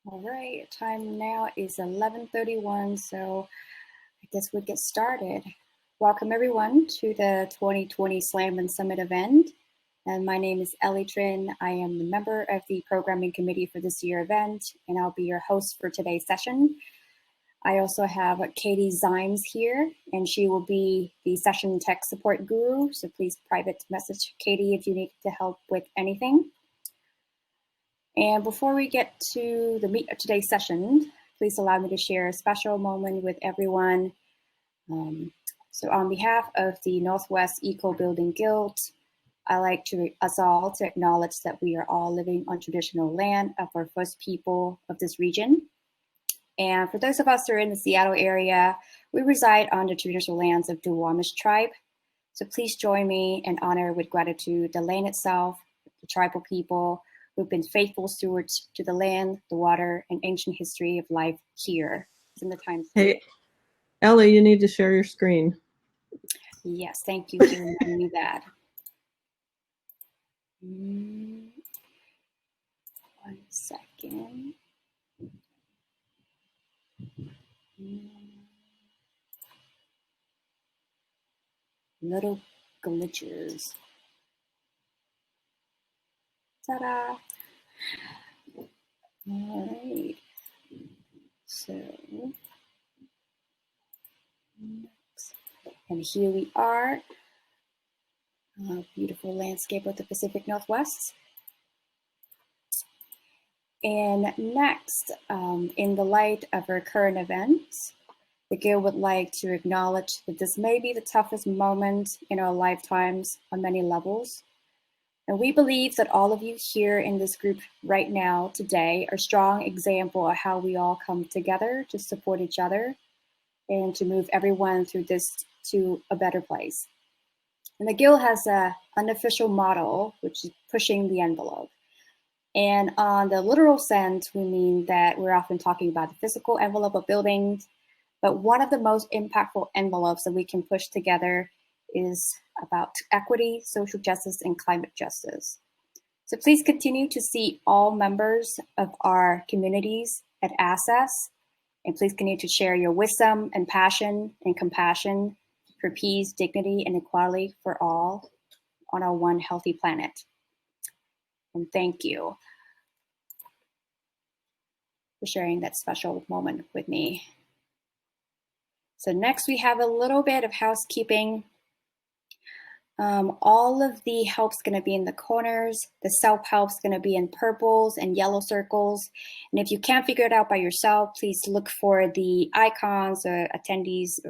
All right, time now is 11:31, so I guess we'll get started. Welcome everyone to the 2020 Slam and Summit event. And my name is Ellie Trin. I am the member of the programming committee for this year's event, and I'll be your host for today's session. I also have Katie Zimes here, and she will be the session tech support guru. So please private message Katie if you need to help with anything. And before we get to the meat of today's session, please allow me to share a special moment with everyone. So on behalf of the Northwest Eco Building Guild, I like us all to acknowledge that we are all living on traditional land of our first people of this region. And for those of us who are in the Seattle area, we reside on the traditional lands of the Duwamish tribe. So please join me in honor with gratitude the land itself, the tribal people, who've been faithful stewards to the land, the water, and ancient history of life here in the times. Hey, Ellie, you need to share your screen. Yes, thank you for reminding me that. 1 second. Little glitches. Ta-da! All right. So, next. And here we are. A beautiful landscape of the Pacific Northwest. And next, in the light of our current events, the Guild would like to acknowledge that this may be the toughest moment in our lifetimes on many levels. And we believe that all of you here in this group right now today are a strong example of how we all come together to support each other and to move everyone through this to a better place. And the Guild has an unofficial motto, which is pushing the envelope. And on the literal sense, we mean that we're often talking about the physical envelope of buildings, but one of the most impactful envelopes that we can push together is about equity, social justice, and climate justice. So please continue to see all members of our communities at access, and please continue to share your wisdom and passion and compassion for peace, dignity, and equality for all on our one healthy planet. And thank you for sharing that special moment with me. So next we have a little bit of housekeeping. All of the help's going to be in the corners. The self-help's going to be in purples and yellow circles. And if you can't figure it out by yourself, please look for the icons or attendees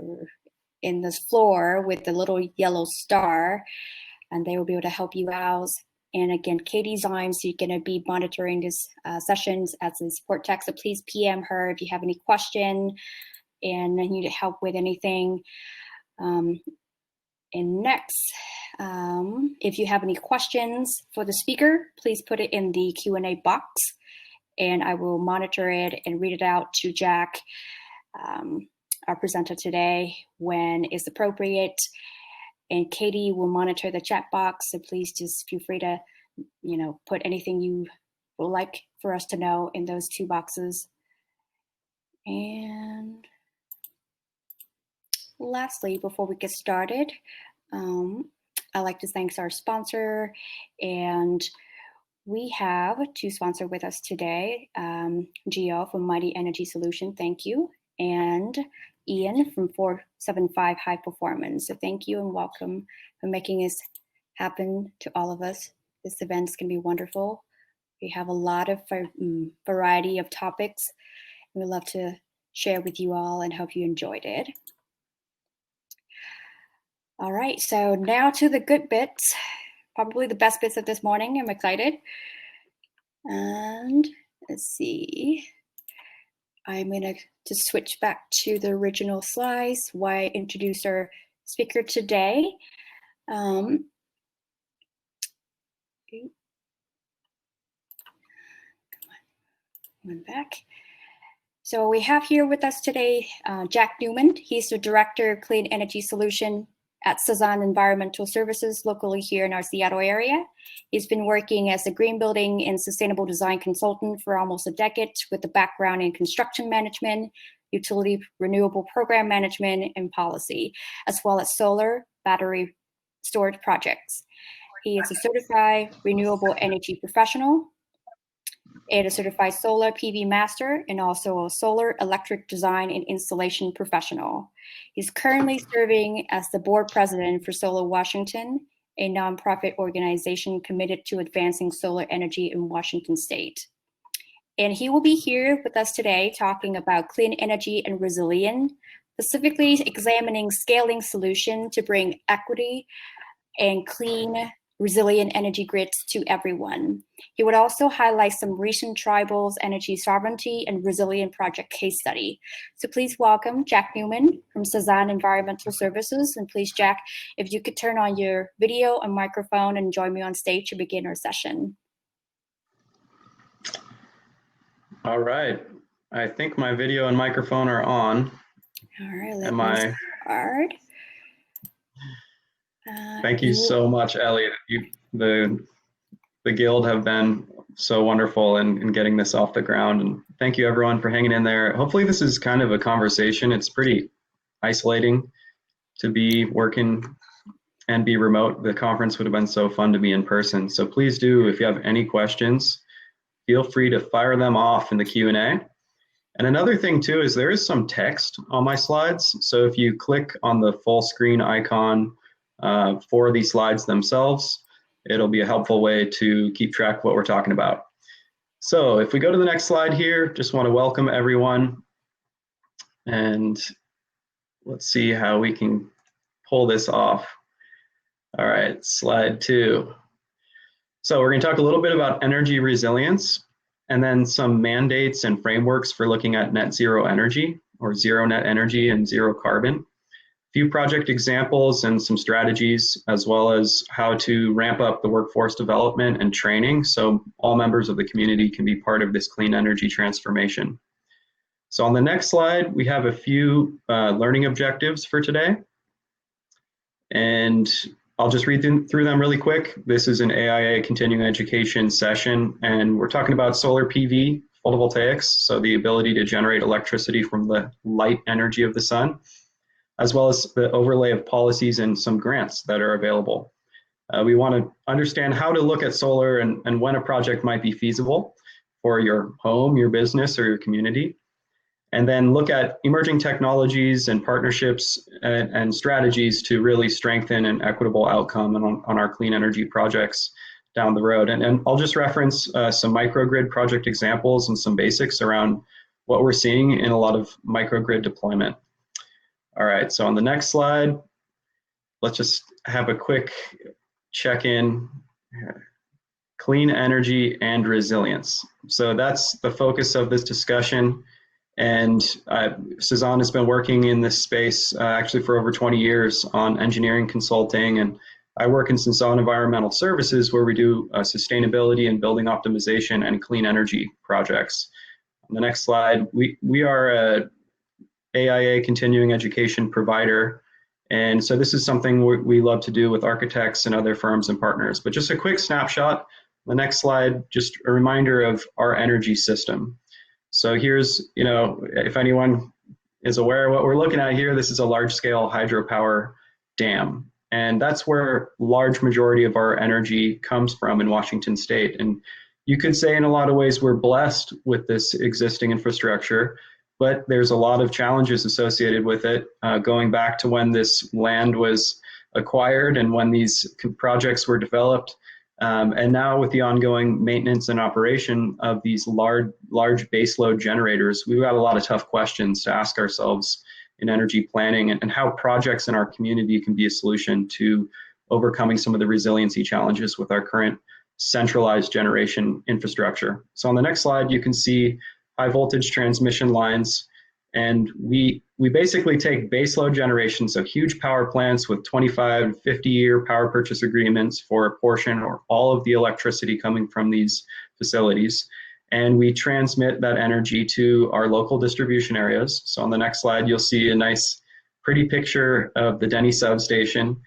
in this floor with the little yellow star, and they will be able to help you out. And again, Katie Zimes, you're going to be monitoring these sessions as a support tech, so please PM her if you have any question and need help with anything. And next, if you have any questions for the speaker, please put it in the Q&A box, and I will monitor it and read it out to Jack, our presenter today, when it's appropriate. And Katie will monitor the chat box, so please just feel free to, put anything you would like for us to know in those two boxes. And lastly, before we get started, I'd like to thank our sponsor, and we have two sponsors with us today, Gio from Mighty Energy Solution, thank you, and Ian from 475 High Performance. So thank you and welcome for making this happen to all of us. This event's going to be wonderful. We have a lot of variety of topics, and we'd love to share with you all and hope you enjoyed it. All right, so now to the good bits, probably the best bits of this morning. I'm excited. And let's see. I'm going to just switch back to the original slides while I introduce our speaker today. Come on back. So we have here with us today Jack Newman. He's the Director of Clean Energy Solution at Cezanne Environmental Services locally here in our Seattle area. He's been working as a green building and sustainable design consultant for almost a decade with a background in construction management, utility renewable program management, and policy, as well as solar battery storage projects. He is a certified renewable energy professional and a certified solar PV master, and also a solar electric design and installation professional. He's currently serving as the board president for Solar Washington, a nonprofit organization committed to advancing solar energy in Washington state. And he will be here with us today talking about clean energy and resilience, specifically examining scaling solution to bring equity and clean resilient energy grids to everyone. He would also highlight some recent tribals, energy sovereignty, and resilient project case study. So please welcome Jack Newman from Cezanne Environmental Services. And please, Jack, if you could turn on your video and microphone and join me on stage to begin our session. All right. I think my video and microphone are on. All right, let me start. Thank you so much, Ellie. The Guild have been so wonderful in getting this off the ground. And thank you, everyone, for hanging in there. Hopefully this is kind of a conversation. It's pretty isolating to be working and be remote. The conference would have been so fun to be in person. So please do, if you have any questions, feel free to fire them off in the Q&A. And another thing too is there is some text on my slides. So if you click on the full screen icon for these slides themselves, it'll be a helpful way to keep track of what we're talking about. So if we go to the next slide here, just want to welcome everyone. And let's see how we can pull this off. All right, slide 2. So we're going to talk a little bit about energy resilience and then some mandates and frameworks for looking at net zero energy or zero net energy and zero carbon. Few project examples and some strategies, as well as how to ramp up the workforce development and training so all members of the community can be part of this clean energy transformation. So on the next slide, we have a few learning objectives for today. And I'll just read through them really quick. This is an AIA continuing education session, and we're talking about solar PV, photovoltaics, so the ability to generate electricity from the light energy of the sun, as well as the overlay of policies and some grants that are available. We want to understand how to look at solar and when a project might be feasible for your home, your business, or your community. And then look at emerging technologies and partnerships and strategies to really strengthen an equitable outcome on our clean energy projects down the road. And I'll just reference some microgrid project examples and some basics around what we're seeing in a lot of microgrid deployment. All right, so on the next slide, let's just have a quick check-in. Clean energy and resilience. So that's the focus of this discussion. And Cezanne has been working in this space actually for over 20 years on engineering consulting. And I work in Cezanne Environmental Services, where we do sustainability and building optimization and clean energy projects. On the next slide, we are a AIA continuing education provider. And so this is something we love to do with architects and other firms and partners. But just a quick snapshot. The next slide, just a reminder of our energy system. So here's, if anyone is aware of what we're looking at here, this is a large-scale hydropower dam. And that's where large majority of our energy comes from in Washington state. And you could say in a lot of ways we're blessed with this existing infrastructure, but there's a lot of challenges associated with it, going back to when this land was acquired and when these projects were developed. And now with the ongoing maintenance and operation of these large baseload generators, we've got a lot of tough questions to ask ourselves in energy planning and how projects in our community can be a solution to overcoming some of the resiliency challenges with our current centralized generation infrastructure. So on the next slide, you can see high voltage transmission lines. And we basically take baseload generation, so huge power plants with 25, 50-year power purchase agreements for a portion or all of the electricity coming from these facilities, and we transmit that energy to our local distribution areas. So on the next slide, you'll see a nice pretty picture of the Denny substation.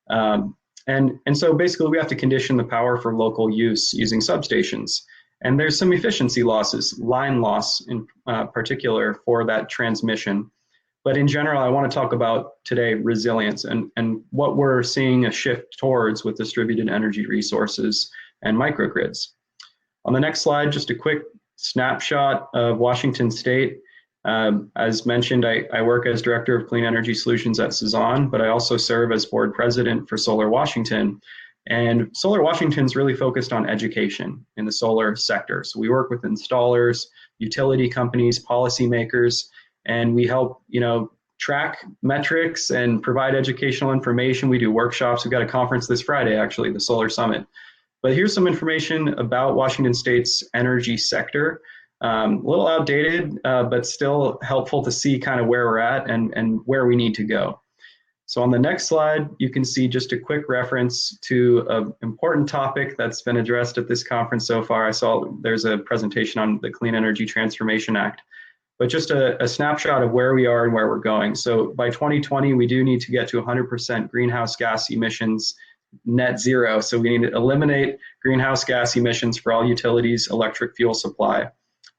And so basically we have to condition the power for local use using substations. And there's some efficiency losses, line loss in particular for that transmission. But in general, I want to talk about today resilience and what we're seeing a shift towards with distributed energy resources and microgrids. On the next slide, just a quick snapshot of Washington State. As mentioned, I work as Director of Clean Energy Solutions at Cezanne, but I also serve as Board President for Solar Washington. And Solar Washington is really focused on education in the solar sector. So we work with installers, utility companies, policymakers, and we help, track metrics and provide educational information. We do workshops. We've got a conference this Friday, actually, the Solar Summit. But here's some information about Washington State's energy sector. A little outdated, but still helpful to see kind of where we're at and where we need to go. So on the next slide, you can see just a quick reference to an important topic that's been addressed at this conference so far. I saw there's a presentation on the Clean Energy Transformation Act, but just a snapshot of where we are and where we're going. So by 2020, we do need to get to 100% greenhouse gas emissions net zero. So we need to eliminate greenhouse gas emissions for all utilities, electric fuel supply,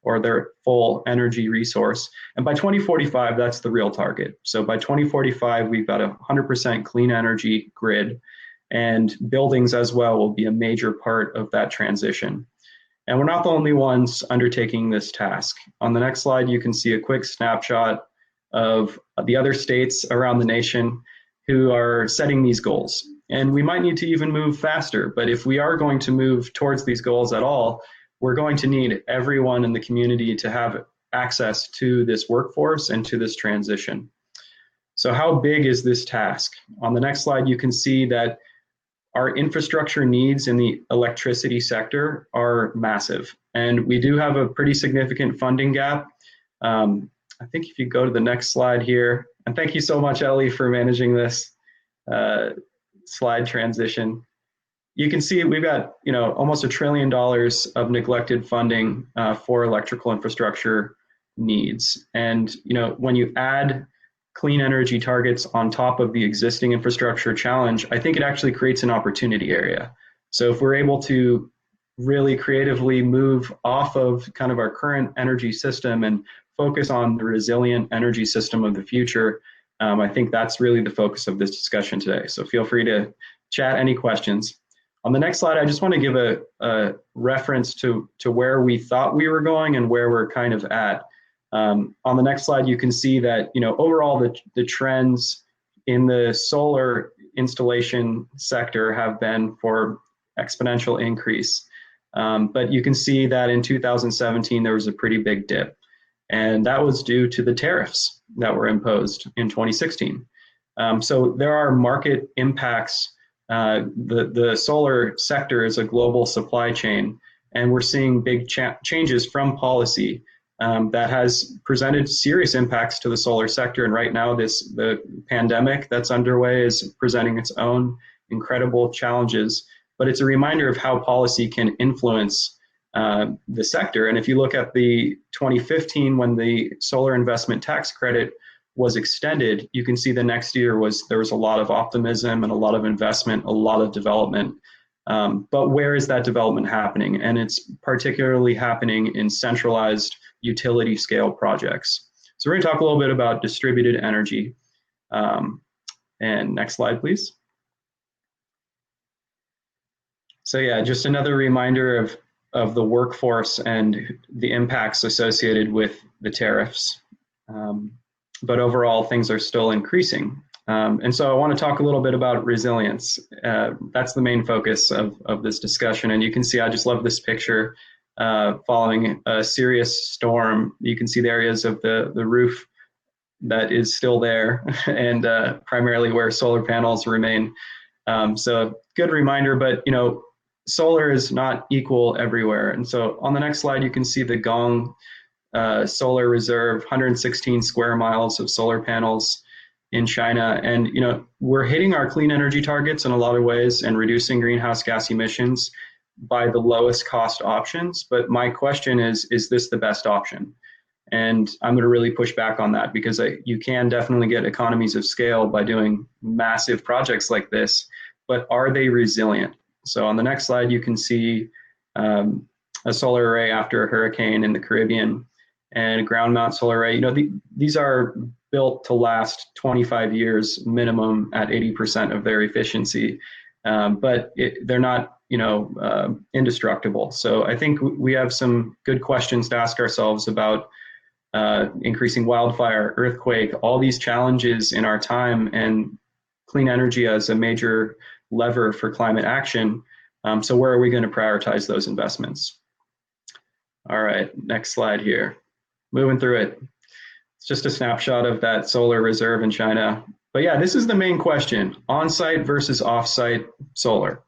or their full energy resource. And by 2045, that's the real target. So by 2045, we've got a 100% clean energy grid, and buildings as well will be a major part of that transition. And we're not the only ones undertaking this task. On the next slide, you can see a quick snapshot of the other states around the nation who are setting these goals. And we might need to even move faster, but if we are going to move towards these goals at all, we're going to need everyone in the community to have access to this workforce and to this transition. So how big is this task? On the next slide, you can see that our infrastructure needs in the electricity sector are massive. And we do have a pretty significant funding gap. I think if you go to the next slide here, and thank you so much, Ellie, for managing this slide transition. You can see we've got almost $1 trillion of neglected funding for electrical infrastructure needs. And when you add clean energy targets on top of the existing infrastructure challenge, I think it actually creates an opportunity area. So if we're able to really creatively move off of kind of our current energy system and focus on the resilient energy system of the future, I think that's really the focus of this discussion today. So feel free to chat any questions. On the next slide, I just want to give a reference to where we thought we were going and where we're kind of at. On the next slide, you can see that overall the trends in the solar installation sector have been for exponential increase. But you can see that in 2017, there was a pretty big dip. And that was due to the tariffs that were imposed in 2016. So there are market impacts. The solar sector is a global supply chain, and we're seeing big changes from policy that has presented serious impacts to the solar sector. And right now, the pandemic that's underway is presenting its own incredible challenges. But it's a reminder of how policy can influence the sector. And if you look at the 2015, when the solar investment tax credit was extended, you can see the next year there was a lot of optimism and a lot of investment, a lot of development. But where is that development happening? And it's particularly happening in centralized utility scale projects. So we're going to talk a little bit about distributed energy. And next slide, please. So yeah, just another reminder of the workforce and the impacts associated with the tariffs. But overall, things are still increasing. And so I want to talk a little bit about resilience. That's the main focus of this discussion. And you can see, I just love this picture following a serious storm. You can see the areas of the roof that is still there and primarily where solar panels remain. So good reminder, but solar is not equal everywhere. And so on the next slide, you can see the Gong solar reserve, 116 square miles of solar panels in China. And we're hitting our clean energy targets in a lot of ways and reducing greenhouse gas emissions by the lowest cost options. But my question is this the best option? And I'm going to really push back on that because you can definitely get economies of scale by doing massive projects like this, but are they resilient? So on the next slide, you can see a solar array after a hurricane in the Caribbean and a ground mount solar array. You know, these are built to last 25 years minimum at 80% of their efficiency, but they're not, you know, indestructible. So I think we have some good questions to ask ourselves about increasing wildfire, earthquake, all these challenges in our time, and clean energy as a major lever for climate action. So where are we going to prioritize those investments? All right, next slide here. Moving through it. It's just a snapshot of that solar reserve in China. But yeah, this is the main question: on-site versus off-site solar.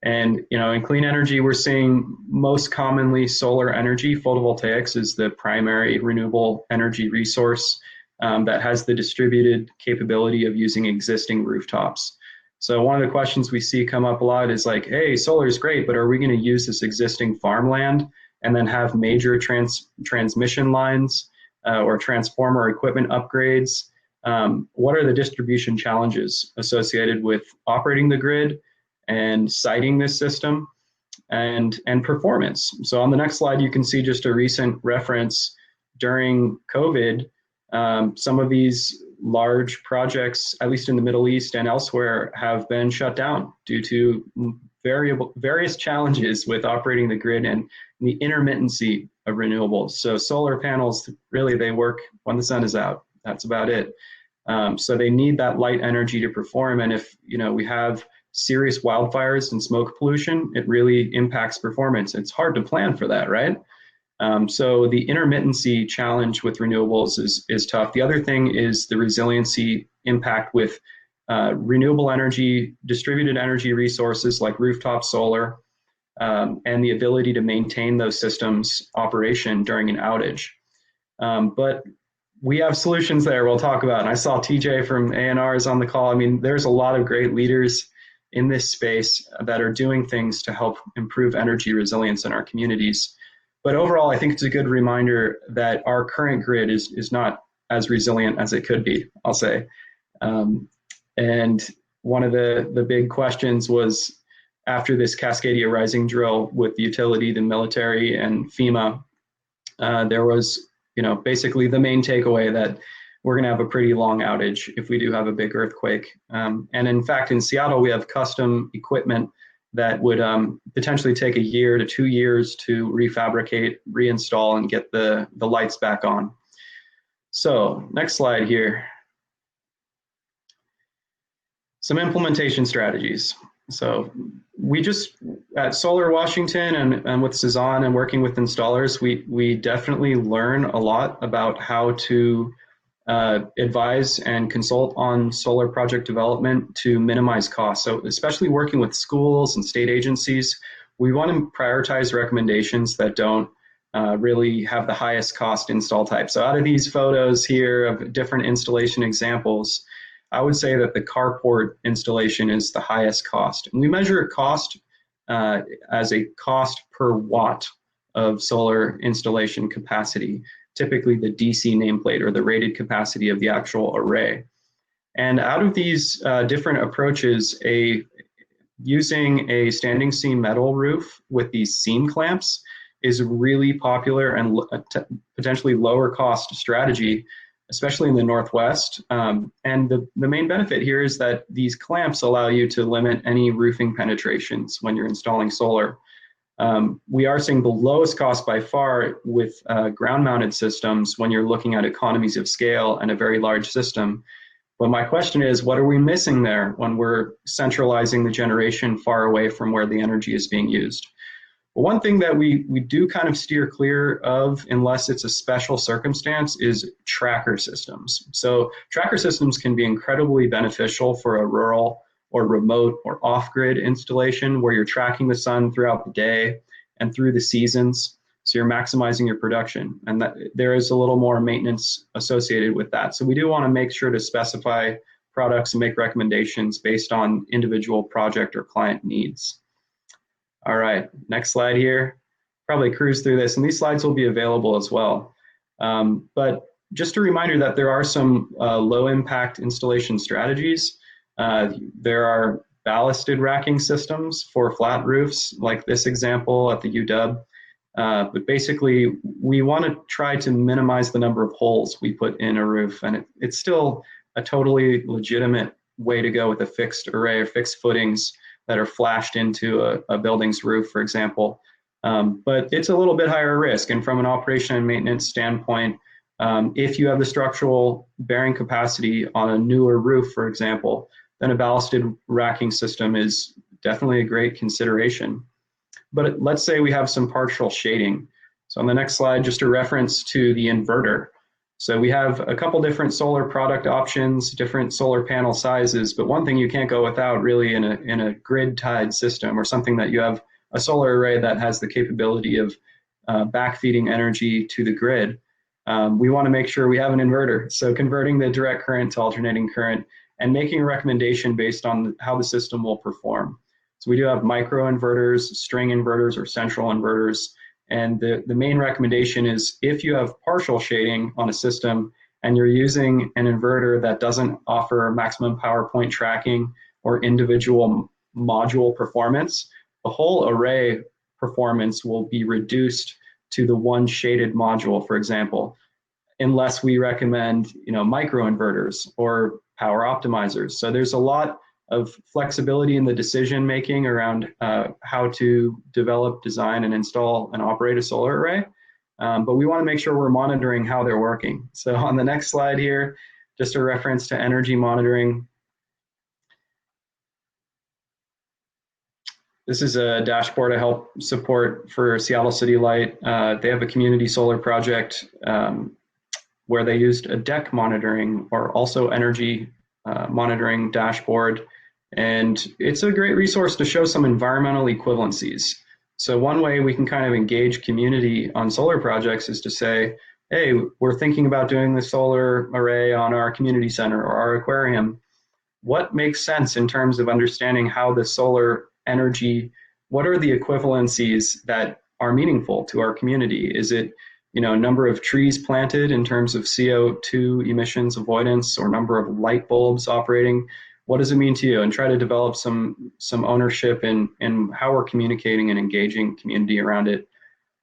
And you know, in clean energy, we're seeing most commonly solar energy. Photovoltaics is the primary renewable energy resource that has the distributed capability of using existing rooftops. So one of the questions we see come up a lot is like, hey, solar is great, but are we going to use this existing farmland and then have major transmission lines or transformer equipment upgrades? What are the distribution challenges associated with operating the grid and siting this system and performance? So on the next slide, you can see just a recent reference during COVID. Some of these large projects, at least in the Middle East and elsewhere, have been shut down due to various challenges with operating the grid and the intermittency of renewables. So solar panels, really, they work when the sun is out. That's about it. So they need that light energy to perform. And if, you know, we have serious wildfires and smoke pollution, it really impacts performance. It's hard to plan for that, right? So the intermittency challenge with renewables is tough. The other thing is the resiliency impact with renewable energy, distributed energy resources like rooftop solar, and the ability to maintain those systems operation during an outage. But we have solutions there we'll talk about. And I saw TJ from ANR is on the call. I mean, there's a lot of great leaders in this space that are doing things to help improve energy resilience in our communities. But overall, I think it's a good reminder that our current grid is not as resilient as it could be, I'll say. And one of the big questions was, after this Cascadia Rising drill with the utility, the military, and FEMA, there was, you know, basically the main takeaway that we're going to have a pretty long outage if we do have a big earthquake. And in fact, in Seattle, we have custom equipment that would potentially take 1 year to 2 years to refabricate, reinstall, and get the lights back on. So next slide here. Some implementation strategies. So we just, at Solar Washington and with Cezanne and working with installers, we definitely learn a lot about how to advise and consult on solar project development to minimize costs. So especially working with schools and state agencies, we want to prioritize recommendations that don't really have the highest cost install type. So out of these photos here of different installation examples, I would say that the carport installation is the highest cost. And we measure cost as a cost per watt of solar installation capacity, typically the DC nameplate or the rated capacity of the actual array. And out of these different approaches, using a standing seam metal roof with these seam clamps is really popular and potentially lower cost strategy, especially in the Northwest. And the main benefit here is that these clamps allow you to limit any roofing penetrations when you're installing solar. We are seeing the lowest cost by far with ground-mounted systems when you're looking at economies of scale and a very large system. But my question is, what are we missing there when we're centralizing the generation far away from where the energy is being used? Well, one thing that we do kind of steer clear of, unless it's a special circumstance, is tracker systems. So tracker systems can be incredibly beneficial for a rural or remote or off-grid installation where you're tracking the sun throughout the day and through the seasons. So you're maximizing your production, and that there is a little more maintenance associated with that. So we do want to make sure to specify products and make recommendations based on individual project or client needs. All right, next slide here. Probably cruise through this, and these slides will be available as well. But just a reminder that there are some low impact installation strategies. There are ballasted racking systems for flat roofs, like this example at the UW. But basically, we want to try to minimize the number of holes we put in a roof, and it's still a totally legitimate way to go with a fixed array or fixed footings that are flashed into a building's roof, for example. But it's a little bit higher risk, and from an operation and maintenance standpoint, if you have the structural bearing capacity on a newer roof, for example, then a ballasted racking system is definitely a great consideration. But let's say we have some partial shading. So on the next slide, just a reference to the inverter. So we have a couple different solar product options, different solar panel sizes, but one thing you can't go without really in a grid-tied system, or something that you have a solar array that has the capability of backfeeding energy to the grid. We want to make sure we have an inverter. So converting the direct current to alternating current and making a recommendation based on how the system will perform. So we do have micro inverters, string inverters, or central inverters. And the main recommendation is if you have partial shading on a system and you're using an inverter that doesn't offer maximum power point tracking or individual module performance, the whole array performance will be reduced to the one shaded module, for example, unless we recommend, micro inverters or power optimizers. So there's a lot of flexibility in the decision making around how to develop, design, and install and operate a solar array. But we want to make sure we're monitoring how they're working. So on the next slide here, just a reference to energy monitoring. This is a dashboard I help support for Seattle City Light. They have a community solar project where they used a deck monitoring or also energy monitoring dashboard. And it's a great resource to show some environmental equivalencies. So one way we can kind of engage community on solar projects is to say, hey, we're thinking about doing the solar array on our community center or our aquarium. What makes sense in terms of understanding how the solar energy, what are the equivalencies that are meaningful to our community? Is it, number of trees planted in terms of CO2 emissions avoidance, or number of light bulbs operating? What does it mean to you? And try to develop some ownership in how we're communicating and engaging community around it.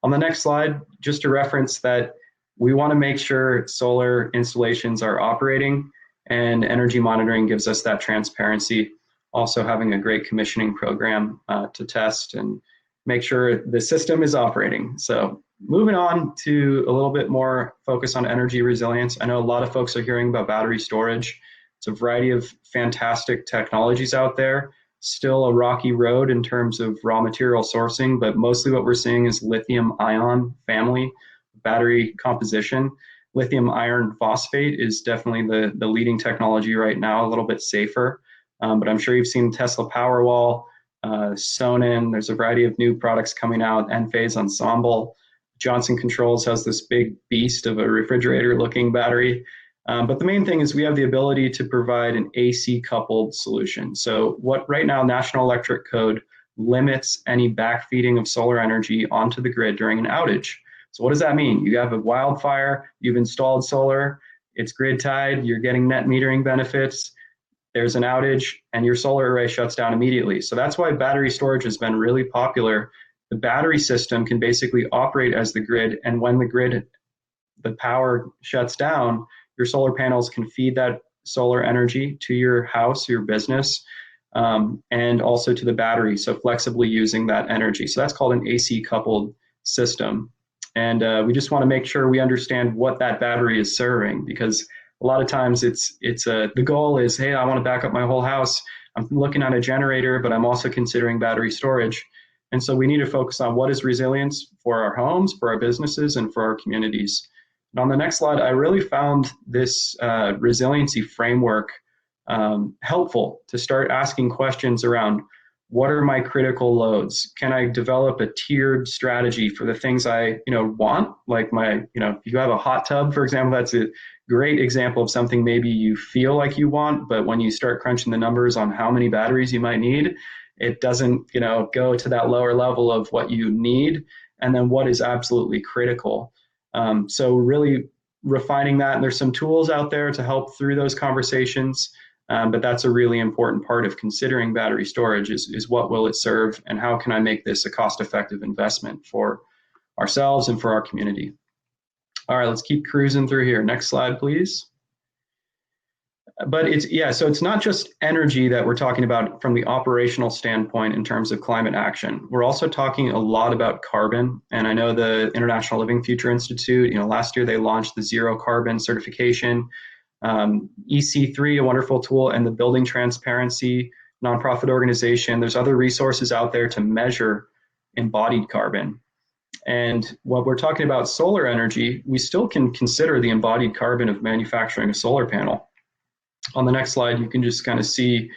On the next slide, just a reference that we want to make sure solar installations are operating, and energy monitoring gives us that transparency. Also having a great commissioning program to test and make sure the system is operating. So moving on to a little bit more focus on energy resilience. I know a lot of folks are hearing about battery storage. It's a variety of fantastic technologies out there. Still a rocky road in terms of raw material sourcing, but mostly what we're seeing is lithium ion family battery composition. Lithium iron phosphate is definitely the leading technology right now, a little bit safer. But I'm sure you've seen Tesla Powerwall, Sonnen. There's a variety of new products coming out. Enphase Ensemble. Johnson Controls has this big beast of a refrigerator-looking battery. But the main thing is we have the ability to provide an AC coupled solution. So what right now National Electric Code limits any backfeeding of solar energy onto the grid during an outage. So what does that mean? You have a wildfire, you've installed solar, it's grid tied, you're getting net metering benefits, there's an outage, and your solar array shuts down immediately. So that's why battery storage has been really popular. The battery system can basically operate as the grid, and when the power shuts down, your solar panels can feed that solar energy to your house, your business, and also to the battery, so flexibly using that energy. So that's called an AC coupled system. And we just want to make sure we understand what that battery is serving, because a lot of times the goal is, hey, I want to back up my whole house. I'm looking at a generator, but I'm also considering battery storage. And so we need to focus on what is resilience for our homes, for our businesses, and for our communities. And on the next slide, I really found this resiliency framework helpful to start asking questions around, what are my critical loads? Can I develop a tiered strategy for the things I want? Like if you have a hot tub, for example, that's a great example of something maybe you feel like you want, but when you start crunching the numbers on how many batteries you might need, it doesn't go to that lower level of what you need, and then what is absolutely critical. So really refining that, and there's some tools out there to help through those conversations, but that's a really important part of considering battery storage is what will it serve and how can I make this a cost-effective investment for ourselves and for our community. All right, let's keep cruising through here. Next slide, please. But so it's not just energy that we're talking about from the operational standpoint in terms of climate action. We're also talking a lot about carbon. And I know the International Living Future Institute, last year they launched the zero carbon certification. EC3, a wonderful tool, and the Building Transparency nonprofit organization. There's other resources out there to measure embodied carbon. And when we're talking about solar energy, we still can consider the embodied carbon of manufacturing a solar panel. On the next slide, you can just kind of see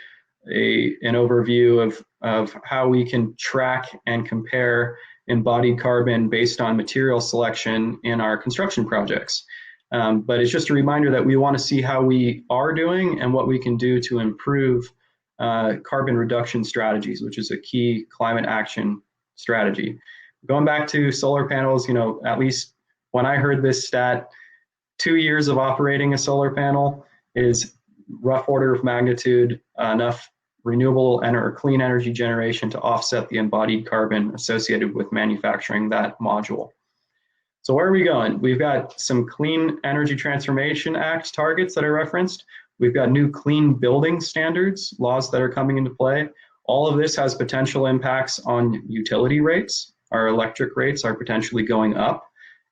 an overview of how we can track and compare embodied carbon based on material selection in our construction projects. But it's just a reminder that we want to see how we are doing and what we can do to improve carbon reduction strategies, which is a key climate action strategy. Going back to solar panels, at least when I heard this stat, 2 years of operating a solar panel is rough order of magnitude enough renewable or clean energy generation to offset the embodied carbon associated with manufacturing that module. So where are we going? We've got some Clean Energy Transformation Act targets that I referenced. We've got new clean building standards, laws that are coming into play. All of this has potential impacts on utility rates. Our electric rates are potentially going up.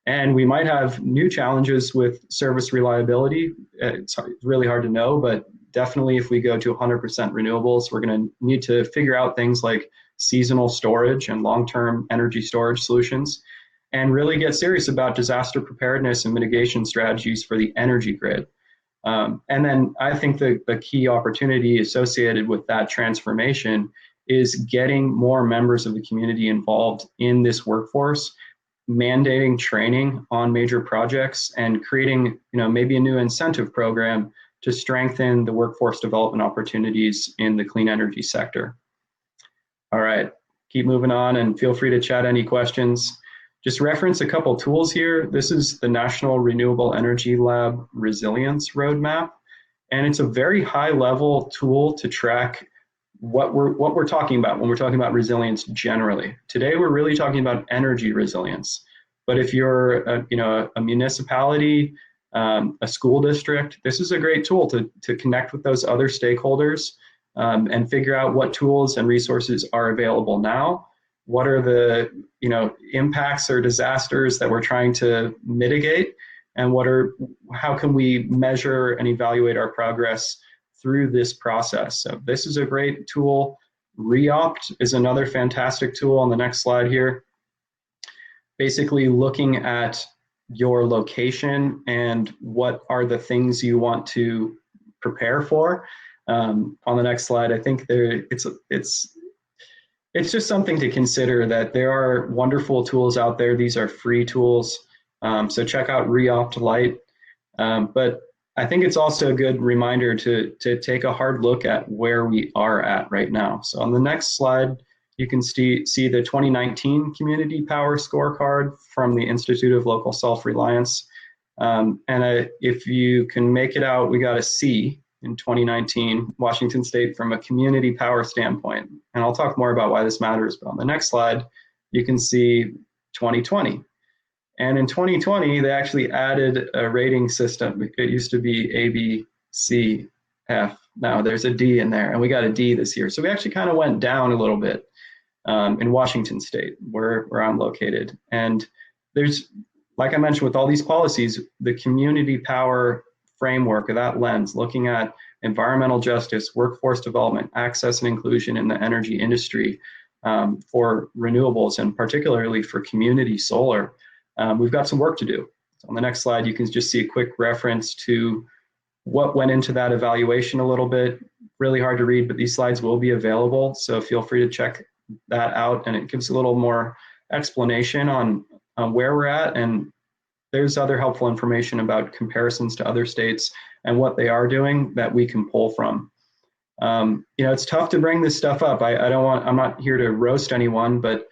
And we might have new challenges with service reliability. It's really hard to know, but definitely if we go to 100% renewables, we're going to need to figure out things like seasonal storage and long-term energy storage solutions, and really get serious about disaster preparedness and mitigation strategies for the energy grid. And then I think the key opportunity associated with that transformation is getting more members of the community involved in this workforce, mandating training on major projects, and creating maybe a new incentive program to strengthen the workforce development opportunities in the clean energy sector. All right, keep moving on and feel free to chat any questions. Just reference a couple tools here. This is the National Renewable Energy Lab Resilience Roadmap, and it's a very high level tool to track what we're talking about when we're talking about resilience generally. Today, we're really talking about energy resilience. But if you're a municipality, a school district, this is a great tool to connect with those other stakeholders and figure out what tools and resources are available now. What are the impacts or disasters that we're trying to mitigate, and how can we measure and evaluate our progress through this process? So this is a great tool. Reopt is another fantastic tool on the next slide here. Basically looking at your location and what are the things you want to prepare for. On the next slide, I think it's just something to consider that there are wonderful tools out there. These are free tools. So check out Reopt Lite. But I think it's also a good reminder to take a hard look at where we are at right now. So on the next slide, you can see the 2019 Community Power Scorecard from the Institute of Local Self-Reliance. If you can make it out, we got a C in 2019, Washington State, from a community power standpoint. And I'll talk more about why this matters, but on the next slide, you can see 2020. And in 2020, they actually added a rating system. It used to be A, B, C, F. Now there's a D in there, and we got a D this year. So we actually kind of went down a little bit in Washington State, where I'm located. And there's, like I mentioned, with all these policies, the community power framework of that lens, looking at environmental justice, workforce development, access and inclusion in the energy industry for renewables, and particularly for community solar, we've got some work to do. So on the next slide, you can just see a quick reference to what went into that evaluation a little bit. Really hard to read, but these slides will be available, so feel free to check that out, and it gives a little more explanation on where we're at, and there's other helpful information about comparisons to other states and what they are doing that we can pull from. It's tough to bring this stuff up. I'm not here to roast anyone, but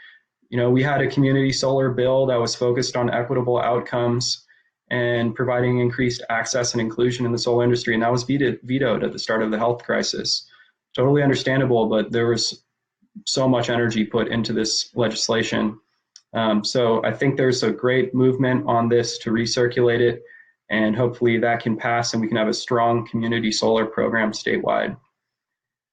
We had a community solar bill that was focused on equitable outcomes and providing increased access and inclusion in the solar industry, and that was vetoed at the start of the health crisis. Totally understandable, but there was so much energy put into this legislation. So I think there's a great movement on this to recirculate it, and hopefully that can pass and we can have a strong community solar program statewide.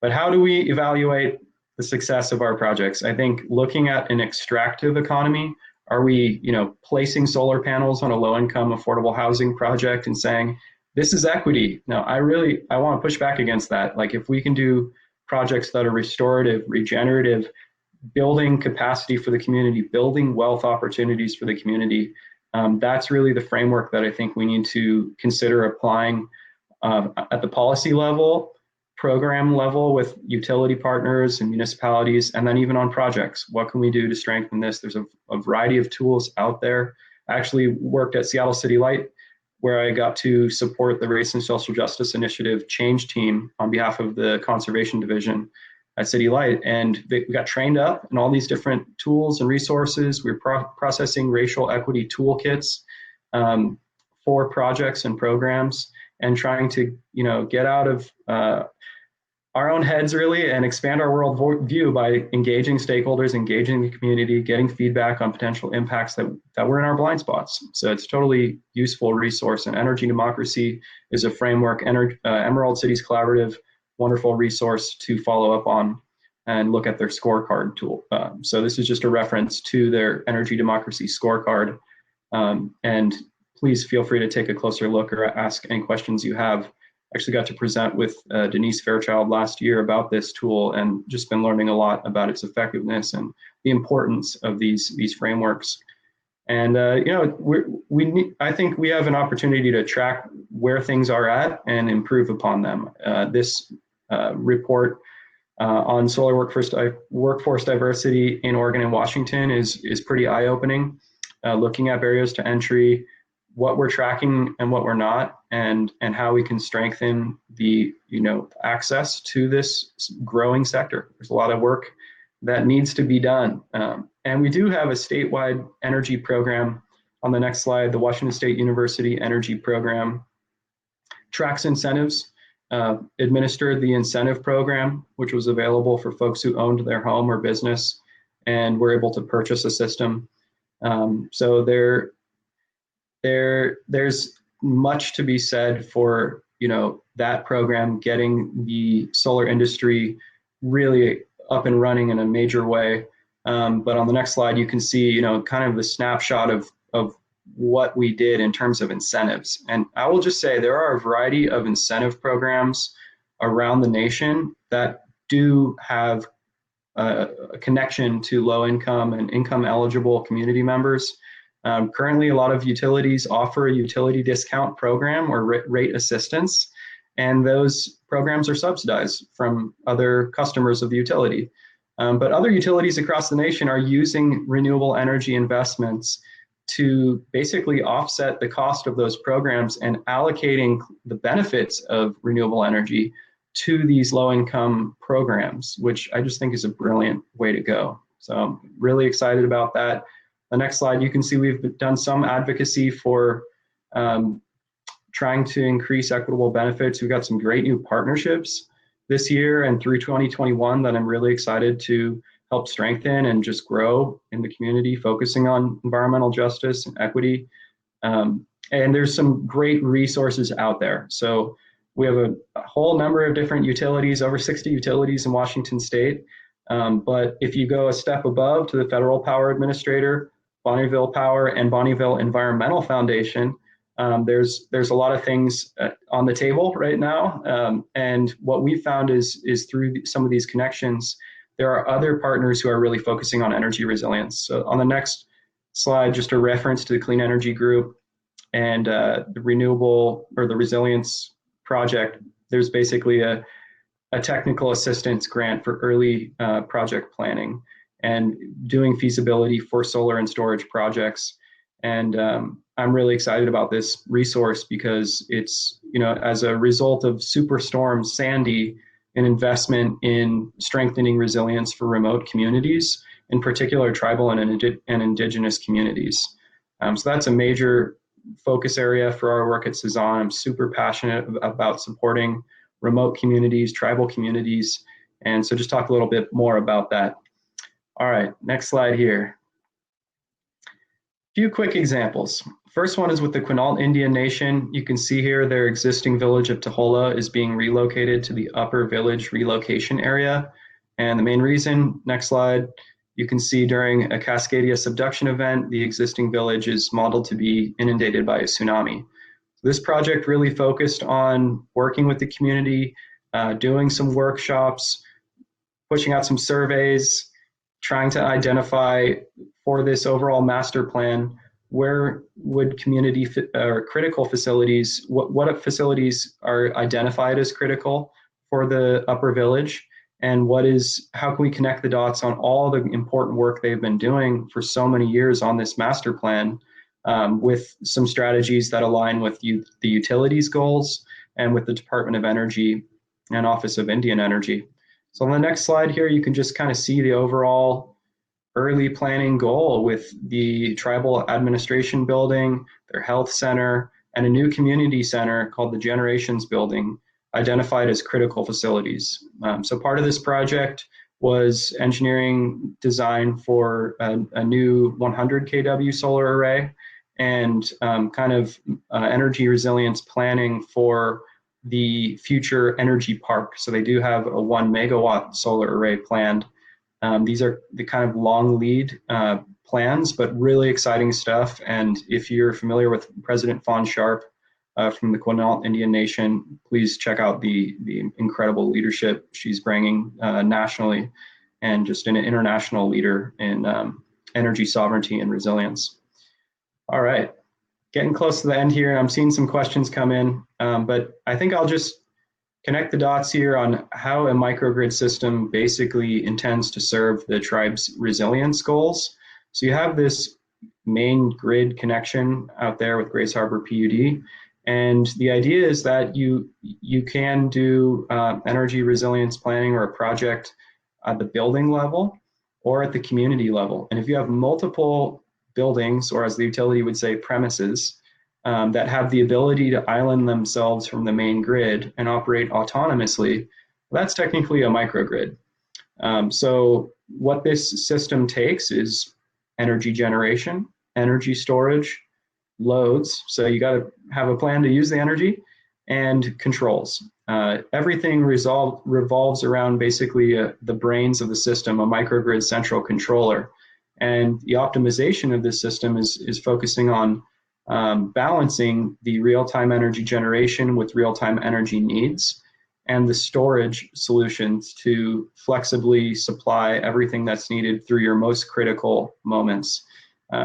But how do we evaluate the success of our projects? I think looking at an extractive economy, are we, placing solar panels on a low-income affordable housing project and saying, this is equity? No, I want to push back against that. Like, if we can do projects that are restorative, regenerative, building capacity for the community, building wealth opportunities for the community, that's really the framework that I think we need to consider applying at the policy level, program level with utility partners and municipalities, and then even on projects. What can we do to strengthen this? There's a variety of tools out there. I actually worked at Seattle City Light, where I got to support the Race and Social Justice Initiative change team on behalf of the Conservation Division at City Light. And we got trained up in all these different tools and resources. We were processing racial equity toolkits for projects and programs, and trying to, get out of our own heads really and expand our world view by engaging stakeholders, engaging the community, getting feedback on potential impacts that were in our blind spots. So it's totally useful resource, and Energy Democracy is a framework. Emerald Cities Collaborative, wonderful resource to follow up on and look at their scorecard tool. So this is just a reference to their Energy Democracy scorecard. And please feel free to take a closer look or ask any questions you have. Actually got to present with Denise Fairchild last year about this tool, and just been learning a lot about its effectiveness and the importance of these frameworks. And I think we have an opportunity to track where things are at and improve upon them. This report on solar workforce diversity in Oregon and Washington is pretty eye-opening, looking at barriers to entry, what we're tracking and what we're not, and how we can strengthen the access to this growing sector. There's a lot of work that needs to be done, and we do have a statewide energy program. On the next slide, the Washington State University Energy Program tracks incentives, administered the incentive program, which was available for folks who owned their home or business and were able to purchase a system. So there's much to be said for that program getting the solar industry really up and running in a major way. But on the next slide, you can see kind of the snapshot of what we did in terms of incentives. And I will just say there are a variety of incentive programs around the nation that do have a connection to low income and income eligible community members. Currently, a lot of utilities offer a utility discount program or rate assistance, and those programs are subsidized from other customers of the utility. But other utilities across the nation are using renewable energy investments to basically offset the cost of those programs and allocating the benefits of renewable energy to these low-income programs, which I just think is a brilliant way to go. So I'm really excited about that. The next slide, you can see we've done some advocacy for trying to increase equitable benefits. We've got some great new partnerships this year and through 2021 that I'm really excited to help strengthen and just grow in the community, focusing on environmental justice and equity. And there's some great resources out there. So we have a whole number of different utilities, over 60 utilities in Washington State. But if you go a step above to the Federal Power Administrator, Bonneville Power, and Bonneville Environmental Foundation, there's a lot of things on the table right now. And what we found is through some of these connections, there are other partners who are really focusing on energy resilience. So on the next slide, just a reference to the Clean Energy Group and the Renewable or the Resilience Project. There's basically a technical assistance grant for early project planning and doing feasibility for solar and storage projects. And I'm really excited about this resource because it's, as a result of Superstorm Sandy, an investment in strengthening resilience for remote communities. in particular tribal and indigenous communities. So that's a major focus area for our work at Cezanne. I'm super passionate about supporting remote communities, tribal communities, and so just talk a little bit more about that. All right, next slide here. Few quick examples. First one is with the Quinault Indian Nation. You can see here their existing village of Tahola is being relocated to the Upper Village relocation area. And the main reason, next slide, you can see during a Cascadia subduction event, the existing village is modeled to be inundated by a tsunami. This project really focused on working with the community, doing some workshops, pushing out some surveys, trying to identify for this overall master plan, where would community or critical facilities, what facilities are identified as critical for the Upper Village, and how can we connect the dots on all the important work they've been doing for so many years on this master plan, with some strategies that align with the utilities goals and with the Department of Energy and Office of Indian Energy. So on the next slide here, you can just kind of see the overall early planning goal with the tribal administration building, their health center, and a new community center called the Generations Building, identified as critical facilities. So part of this project was engineering design for a new 100 kW solar array and energy resilience planning for the future energy park. So they do have a 1 megawatt solar array planned. These are the kind of long lead plans, but really exciting stuff. And if you're familiar with President Fawn Sharp from the Quinault Indian Nation, please check out the incredible leadership she's bringing nationally, and just an international leader in energy sovereignty and resilience. All right, getting close to the end here. I'm seeing some questions come in, but I think I'll just connect the dots here on how a microgrid system basically intends to serve the tribe's resilience goals. So you have this main grid connection out there with Grace Harbor PUD, and the idea is that you can do energy resilience planning or a project at the building level or at the community level. And if you have multiple buildings, or as the utility would say, premises, that have the ability to island themselves from the main grid and operate autonomously, that's technically a microgrid. So what this system takes is energy generation, energy storage, loads. So you got to have a plan to use the energy, and controls. Everything revolves around basically the brains of the system, a microgrid central controller. And the optimization of this system is focusing on balancing the real-time energy generation with real-time energy needs, and the storage solutions to flexibly supply everything that's needed through your most critical moments,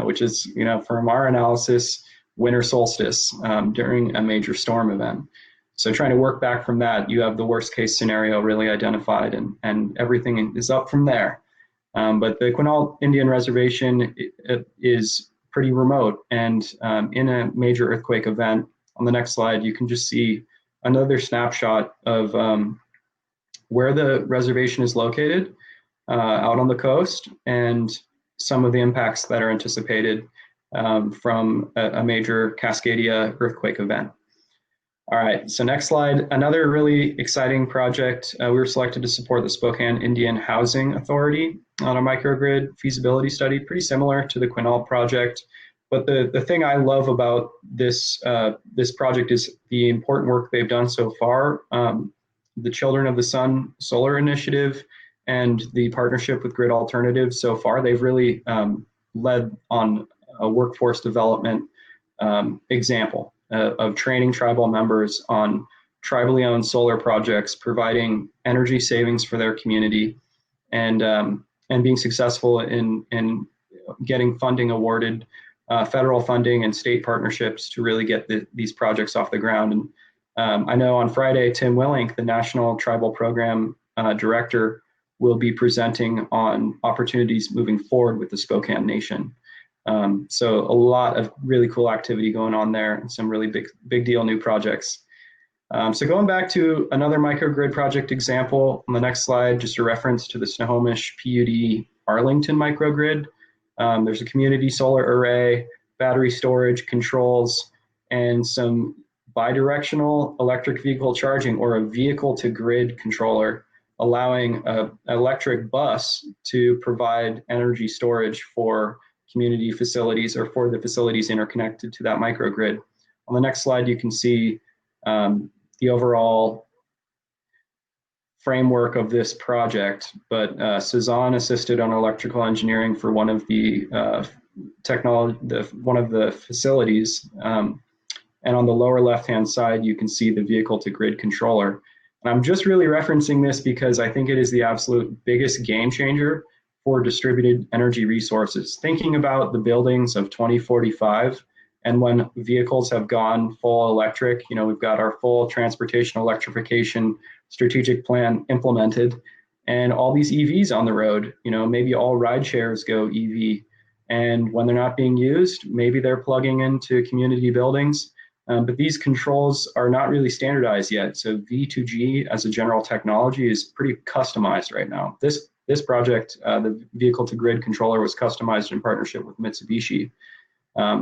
which is, from our analysis, winter solstice during a major storm event. So trying to work back from that, you have the worst case scenario really identified, and everything is up from there. But the Quinault Indian Reservation is pretty remote, and in a major earthquake event, on the next slide, you can just see another snapshot of where the reservation is located out on the coast, and some of the impacts that are anticipated from a major Cascadia earthquake event. All right, so next slide. Another really exciting project. We were selected to support the Spokane Indian Housing Authority on a microgrid feasibility study, pretty similar to the Quinault project. But the thing I love about this project is the important work they've done so far. The Children of the Sun Solar Initiative and the partnership with Grid Alternatives so far, they've really led on a workforce development example of training tribal members on tribally owned solar projects, providing energy savings for their community, and being successful in getting funding awarded, federal funding and state partnerships to really get these projects off the ground. And I know on Friday, Tim Willink, the National Tribal Program Director, will be presenting on opportunities moving forward with the Spokane Nation. So a lot of really cool activity going on there, and some really big deal new projects. So going back to another microgrid project example on the next slide, just a reference to the Snohomish PUD Arlington microgrid. There's a community solar array, battery storage, controls, and some bidirectional electric vehicle charging, or a vehicle to grid controller, allowing an electric bus to provide energy storage for community facilities or for the facilities interconnected to that microgrid. On the next slide, you can see the overall framework of this project, but Cezanne assisted on electrical engineering for one of the one of the facilities. And on the lower left-hand side, you can see the vehicle to grid controller. And I'm just really referencing this because I think it is the absolute biggest game changer for distributed energy resources. Thinking about the buildings of 2045 and when vehicles have gone full electric, you know, we've got our full transportation electrification strategic plan implemented, and all these EVs on the road, you know, maybe all ride shares go EV. And when they're not being used, maybe they're plugging into community buildings. But these controls are not really standardized yet. So V2G as a general technology is pretty customized right now. This project, the vehicle to grid controller, was customized in partnership with Mitsubishi.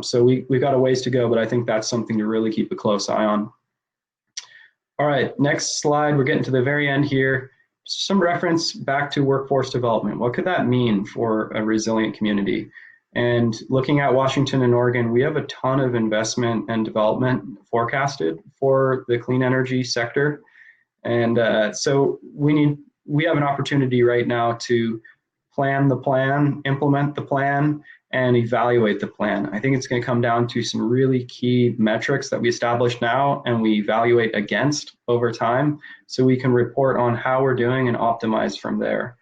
So we've got a ways to go, but I think that's something to really keep a close eye on. All right, next slide. We're getting to the very end here. Some reference back to workforce development. What could that mean for a resilient community? And looking at Washington and Oregon, we have a ton of investment and development forecasted for the clean energy sector. And so we have an opportunity right now to plan the plan, implement the plan, and evaluate the plan. I think it's going to come down to some really key metrics that we establish now and we evaluate against over time, so we can report on how we're doing and optimize from there.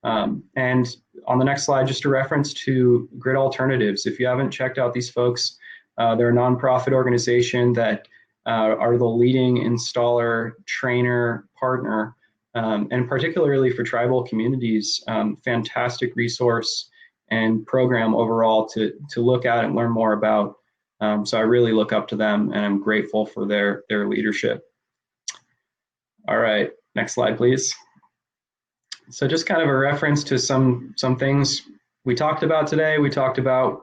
And on the next slide, just a reference to Grid Alternatives. If you haven't checked out these folks, they're a nonprofit organization that are the leading installer, trainer, partner, and particularly for tribal communities, fantastic resource and program overall to look at and learn more about. So I really look up to them, and I'm grateful for their leadership. All right, next slide, please. So just kind of a reference to some things we talked about today. We talked about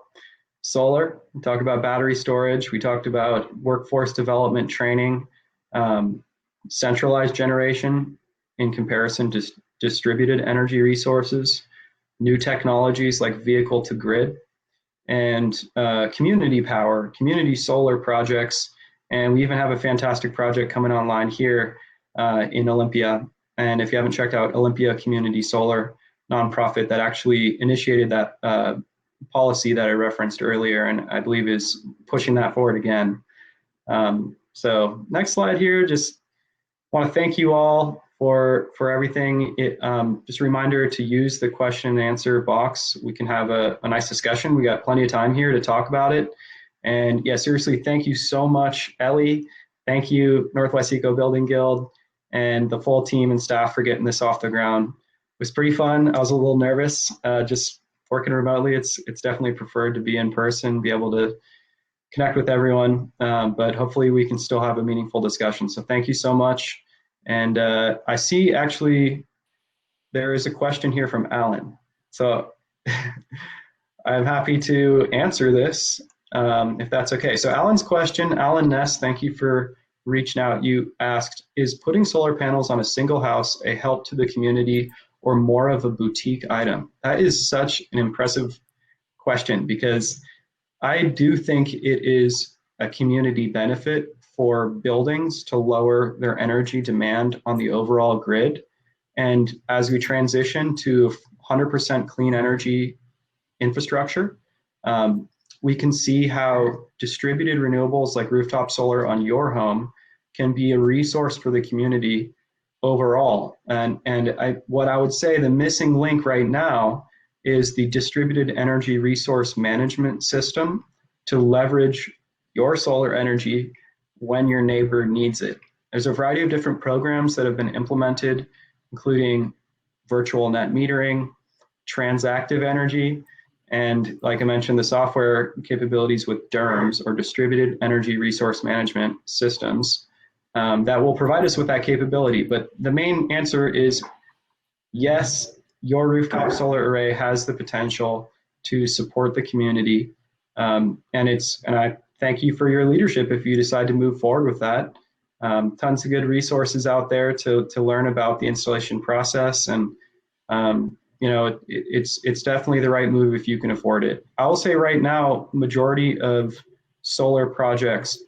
solar, we talked about battery storage, we talked about workforce development training, centralized generation in comparison to distributed energy resources, new technologies like vehicle to grid, and community power, community solar projects. And we even have a fantastic project coming online here in Olympia. And if you haven't checked out Olympia Community Solar, nonprofit that actually initiated that policy that I referenced earlier, and I believe is pushing that forward again. So next slide here, just want to thank you all for everything. Just a reminder to use the question and answer box. We can have a nice discussion. We got plenty of time here to talk about it. And yeah, seriously, thank you so much, Ellie. Thank you, Northwest Eco Building Guild, and the full team and staff for getting this off the ground. It was pretty fun. I was a little nervous, just working remotely. It's definitely preferred to be in person, be able to connect with everyone, but hopefully we can still have a meaningful discussion. So thank you so much. And I see actually there is a question here from Alan. So I'm happy to answer this if that's okay. So Alan's question, Alan Ness, thank you for reaching out. You asked, is putting solar panels on a single house a help to the community or more of a boutique item? That is such an impressive question, because I do think it is a community benefit for buildings to lower their energy demand on the overall grid. And as we transition to 100% clean energy infrastructure, we can see how distributed renewables like rooftop solar on your home can be a resource for the community overall. And what I would say the missing link right now is the distributed energy resource management system to leverage your solar energy when your neighbor needs it. There's a variety of different programs that have been implemented, including virtual net metering, transactive energy, and like I mentioned, the software capabilities with DERMS, or distributed energy resource management systems, that will provide us with that capability. But the main answer is yes, your rooftop solar array has the potential to support the community. And I thank you for your leadership if you decide to move forward with that. Tons of good resources out there to learn about the installation process, and it's definitely the right move if you can afford it. I will say right now, majority of solar projects,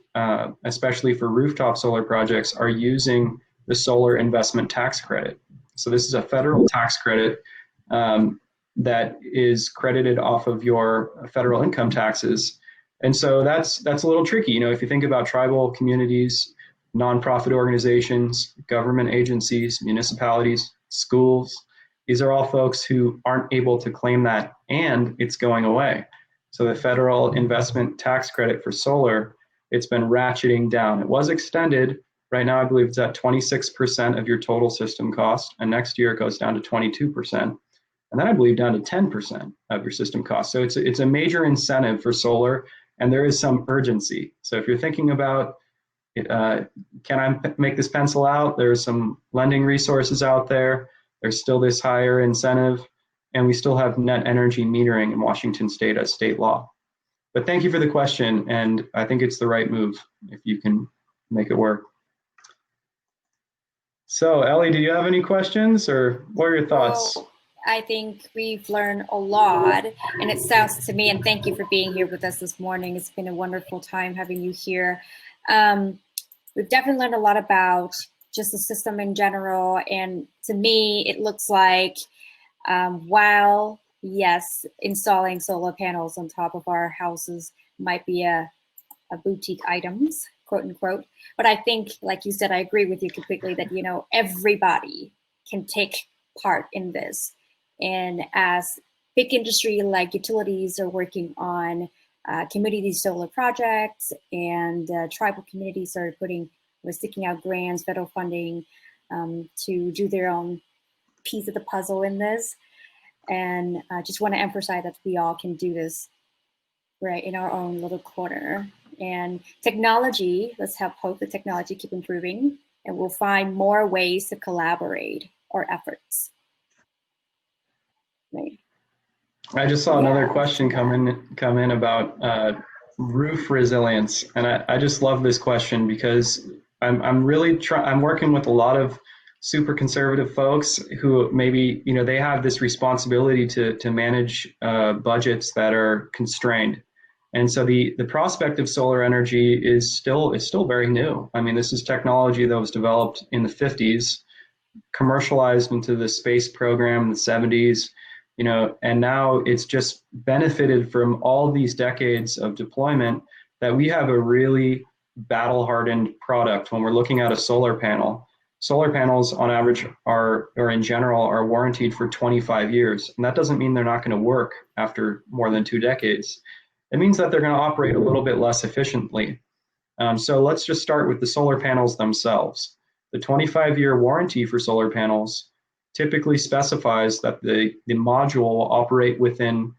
especially for rooftop solar projects, are using the solar investment tax credit. So this is a federal tax credit that is credited off of your federal income taxes. And so that's a little tricky. If you think about tribal communities, nonprofit organizations, government agencies, municipalities, schools, these are all folks who aren't able to claim that, and it's going away. So the federal investment tax credit for solar, it's been ratcheting down. It was extended. Right now, I believe it's at 26% of your total system cost, and next year it goes down to 22%, and then I believe down to 10% of your system cost. So it's a major incentive for solar, and there is some urgency. So if you're thinking about, can I make this pencil out? There's some lending resources out there. There's still this higher incentive, and we still have net energy metering in Washington state as state law. But thank you for the question, and I think it's the right move if you can make it work. So Ellie, do you have any questions, or what are your thoughts? Well, I think we've learned a lot, and it sounds to me, and thank you for being here with us this morning. It's been a wonderful time having you here. We've definitely learned a lot about just the system in general, and to me, it looks like while, yes, installing solar panels on top of our houses might be a boutique items, quote unquote, but I think, like you said, I agree with you completely that, everybody can take part in this. And as big industry like utilities are working on community solar projects, and tribal communities are sticking out grants, federal funding to do their own piece of the puzzle in this. And I just want to emphasize that we all can do this right in our own little corner. And technology, let's hope the technology keep improving, and we'll find more ways to collaborate our efforts. Right. I just saw another question come in about roof resilience, and I just love this question because I'm working with a lot of super conservative folks who maybe they have this responsibility to manage budgets that are constrained, and so the prospect of solar energy is still very new. I mean, this is technology that was developed in the 50s, commercialized into the space program in the 70s. And now it's just benefited from all these decades of deployment that we have a really battle-hardened product when we're looking at a solar panel. Solar panels on average or in general are warranted for 25 years. And that doesn't mean they're not going to work after more than 2 decades. It means that they're going to operate a little bit less efficiently. So let's just start with the solar panels themselves. The 25-year warranty for solar panels typically specifies that the module will operate within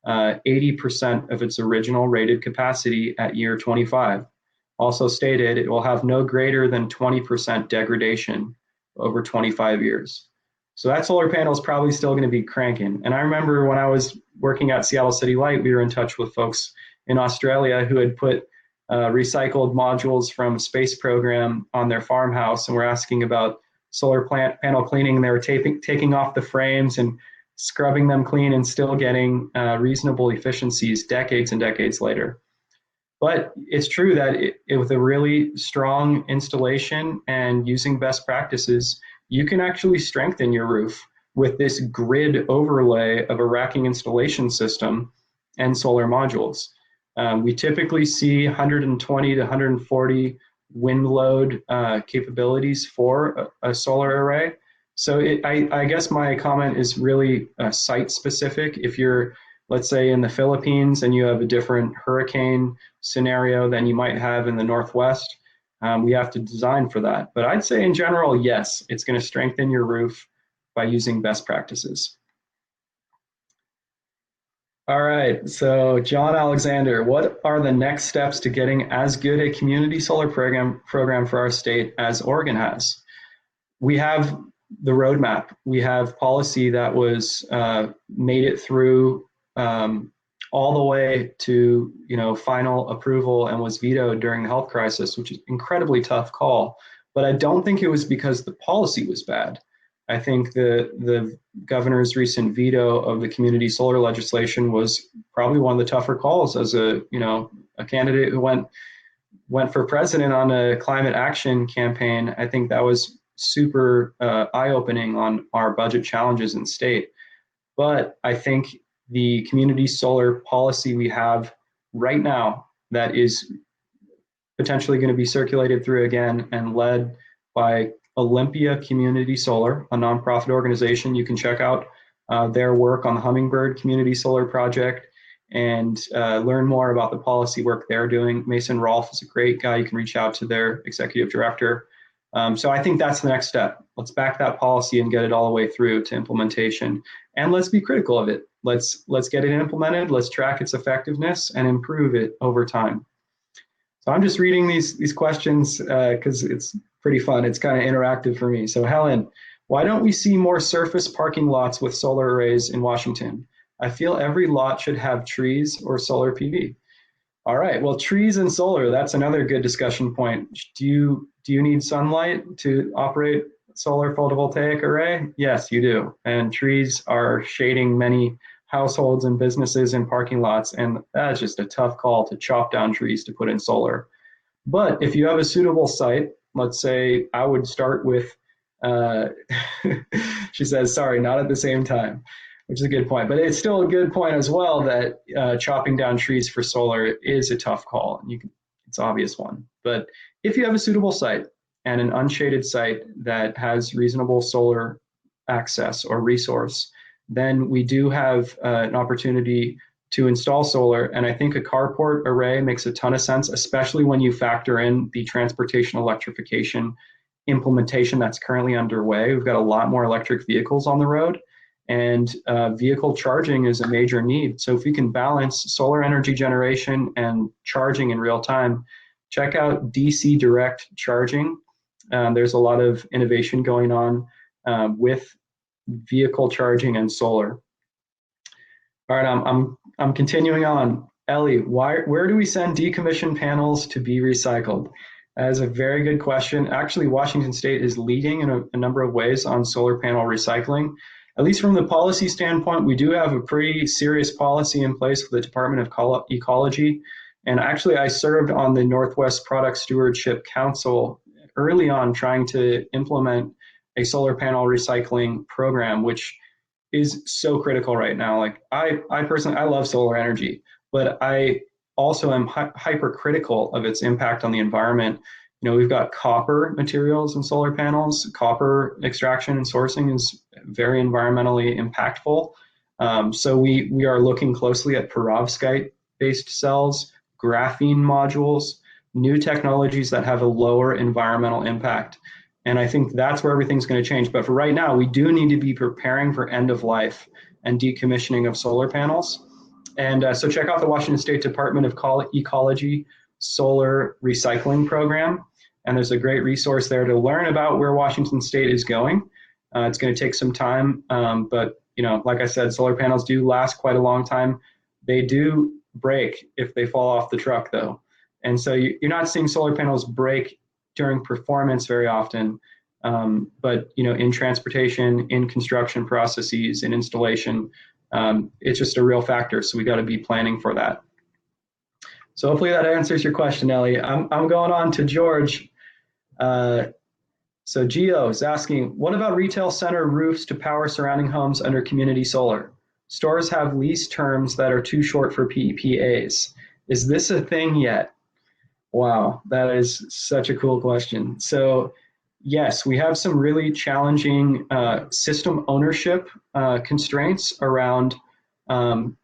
80% of its original rated capacity at year 25. Also stated, it will have no greater than 20% degradation over 25 years. So that solar panel is probably still going to be cranking. And I remember when I was working at Seattle City Light, we were in touch with folks in Australia who had put recycled modules from a space program on their farmhouse, and we're asking about solar panel cleaning, and they were taking off the frames and scrubbing them clean and still getting reasonable efficiencies decades and decades later. But it's true that with a really strong installation and using best practices, you can actually strengthen your roof with this grid overlay of a racking installation system and solar modules. We typically see 120 to 140 wind load capabilities for a solar array. So I guess my comment is really site specific. If you're, let's say, in the Philippines and you have a different hurricane scenario than you might have in the Northwest, we have to design for that. But I'd say in general, yes, it's going to strengthen your roof by using best practices. All right, so John Alexander, what are the next steps to getting as good a community solar program for our state as Oregon has? We have the roadmap. We have policy that was made it through all the way to final approval and was vetoed during the health crisis, which is an incredibly tough call. But I don't think it was because the policy was bad. I think the governor's recent veto of the community solar legislation was probably one of the tougher calls as a candidate who went for president on a climate action campaign. I think that was super eye-opening on our budget challenges in state. But I think the community solar policy we have right now that is potentially going to be circulated through again and led by Olympia Community Solar, a nonprofit organization. You can check out their work on the Hummingbird Community Solar Project and learn more about the policy work they're doing. Mason Rolfe is a great guy. You can reach out to their executive director. So I think that's the next step. Let's back that policy and get it all the way through to implementation. And let's be critical of it. Let's get it implemented. Let's track its effectiveness and improve it over time. So I'm just reading these questions because it's pretty fun. It's kind of interactive for me. So Helen, why don't we see more surface parking lots with solar arrays in Washington? I feel every lot should have trees or solar PV. All right, well, trees and solar, that's another good discussion point. Do you need sunlight to operate solar photovoltaic array? Yes, you do. And trees are shading many households and businesses and parking lots, and that's just a tough call to chop down trees to put in solar. But if you have a suitable site, let's say I would start with, she says, sorry, not at the same time, which is a good point. But it's still a good point as well that chopping down trees for solar is a tough call. It's an obvious one. But if you have a suitable site and an unshaded site that has reasonable solar access or resource, then we do have an opportunity to install solar. And I think a carport array makes a ton of sense, especially when you factor in the transportation electrification implementation that's currently underway. We've got a lot more electric vehicles on the road, and vehicle charging is a major need. So if we can balance solar energy generation and charging in real time, check out DC direct charging. There's a lot of innovation going on with vehicle charging and solar. All right, I'm continuing on. Ellie, where do we send decommissioned panels to be recycled? That is a very good question. Actually, Washington State is leading in a number of ways on solar panel recycling. At least from the policy standpoint, we do have a pretty serious policy in place with the Department of Ecology. And actually, I served on the Northwest Product Stewardship Council early on trying to implement a solar panel recycling program, which is so critical right now. Like I personally, I love solar energy, but I also am hypercritical of its impact on the environment. We've got copper materials in solar panels. Copper extraction and sourcing is very environmentally impactful. So we are looking closely at perovskite-based cells, graphene modules, new technologies that have a lower environmental impact. And I think that's where everything's going to change. But for right now, we do need to be preparing for end of life and decommissioning of solar panels. And so check out the Washington State Department of Ecology Solar Recycling Program. And there's a great resource there to learn about where Washington State is going. It's going to take some time, but like I said, solar panels do last quite a long time. They do break if they fall off the truck, though. And so you're not seeing solar panels break during performance very often, but in transportation, in construction processes, in installation, it's just a real factor. So we got to be planning for that. So hopefully that answers your question, Ellie. I'm going on to George. So Gio is asking, what about retail center roofs to power surrounding homes under community solar? Stores have lease terms that are too short for PPAs. Is this a thing yet? Wow, that is such a cool question. So yes, we have some really challenging system ownership constraints around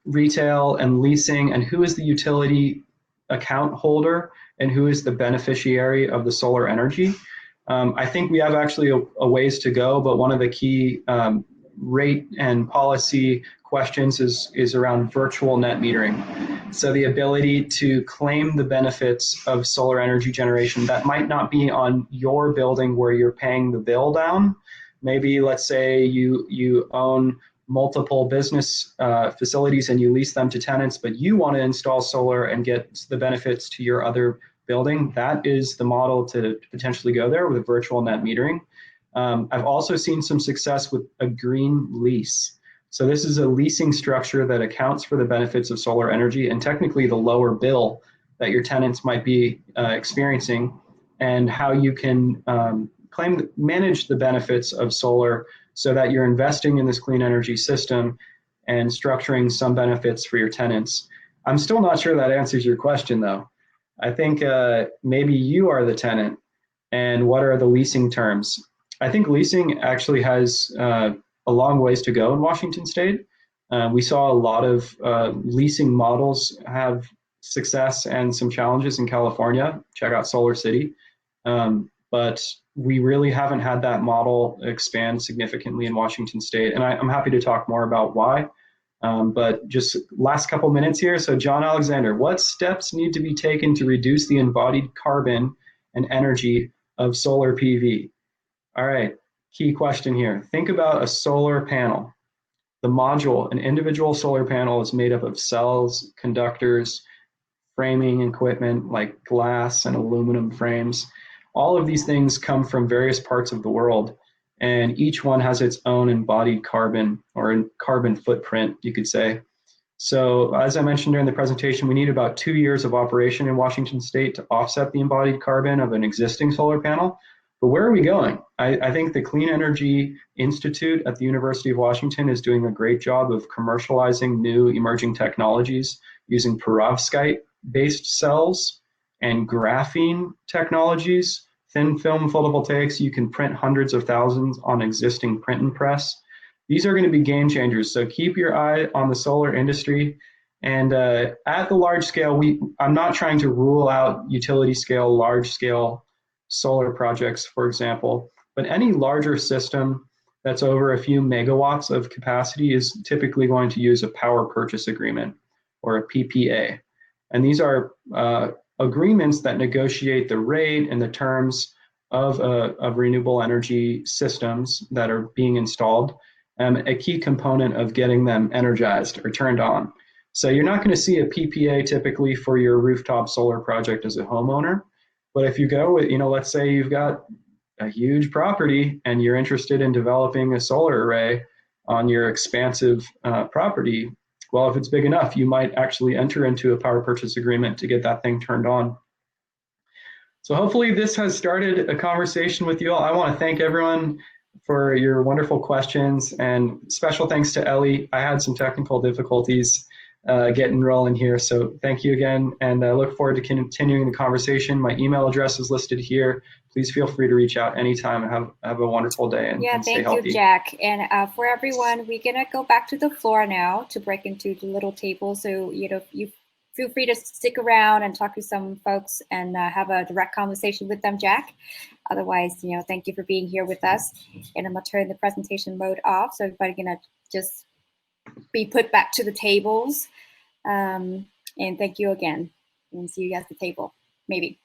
retail and leasing, and who is the utility account holder and who is the beneficiary of the solar energy. I think we have actually a ways to go, but one of the key rate and policy questions is around virtual net metering. So the ability to claim the benefits of solar energy generation that might not be on your building where you're paying the bill down, Maybe let's say you own multiple business facilities and you lease them to tenants, but you want to install solar and get the benefits to your other building. That is the model to potentially go there with virtual net metering. I've also seen some success with a green lease. So this is a leasing structure that accounts for the benefits of solar energy and technically the lower bill that your tenants might be experiencing, and how you can manage the benefits of solar so that you're investing in this clean energy system and structuring some benefits for your tenants. I'm still not sure that answers your question, though. I think maybe you are the tenant, and what are the leasing terms? I think leasing actually has a long ways to go in Washington State. We saw a lot of leasing models have success and some challenges in California. Check out Solar City. But we really haven't had that model expand significantly in Washington State. And I'm happy to talk more about why. But just last couple minutes here. So John Alexander, what steps need to be taken to reduce the embodied carbon and energy of solar PV? All right, key question here. Think about a solar panel. The module, an individual solar panel, is made up of cells, conductors, framing equipment like glass and aluminum frames. All of these things come from various parts of the world, and each one has its own embodied carbon or carbon footprint, you could say. So as I mentioned during the presentation, we need about 2 years of operation in Washington State to offset the embodied carbon of an existing solar panel. But where are we going? I think the Clean Energy Institute at the University of Washington is doing a great job of commercializing new emerging technologies using perovskite-based cells and graphene technologies, thin film photovoltaics. You can print hundreds of thousands on existing print and press. These are going to be game changers. So keep your eye on the solar industry. And at the large scale, I'm not trying to rule out utility scale, large scale solar projects, for example, but any larger system that's over a few megawatts of capacity is typically going to use a power purchase agreement or a PPA. And these are agreements that negotiate the rate and the terms of renewable energy systems that are being installed, a key component of getting them energized or turned on. So you're not going to see a PPA typically for your rooftop solar project as a homeowner. But if you go with, let's say you've got a huge property and you're interested in developing a solar array on your expansive property, well, if it's big enough, you might actually enter into a power purchase agreement to get that thing turned on. So hopefully this has started a conversation with you all. I want to thank everyone for your wonderful questions, and special thanks to Ellie. I had some technical difficulties getting rolling here, so thank you again, and I look forward to continuing the conversation. My email address is listed here. Please feel free to reach out anytime, and have a wonderful day and stay healthy. Thank you, Jack. And for everyone, we're gonna go back to the floor now to break into the little table. So you feel free to stick around and talk to some folks and have a direct conversation with them, Jack. Otherwise, thank you for being here with us. And I'm gonna turn the presentation mode off, so everybody's gonna just be put back to the tables. And thank you again, and see you guys at the table, maybe.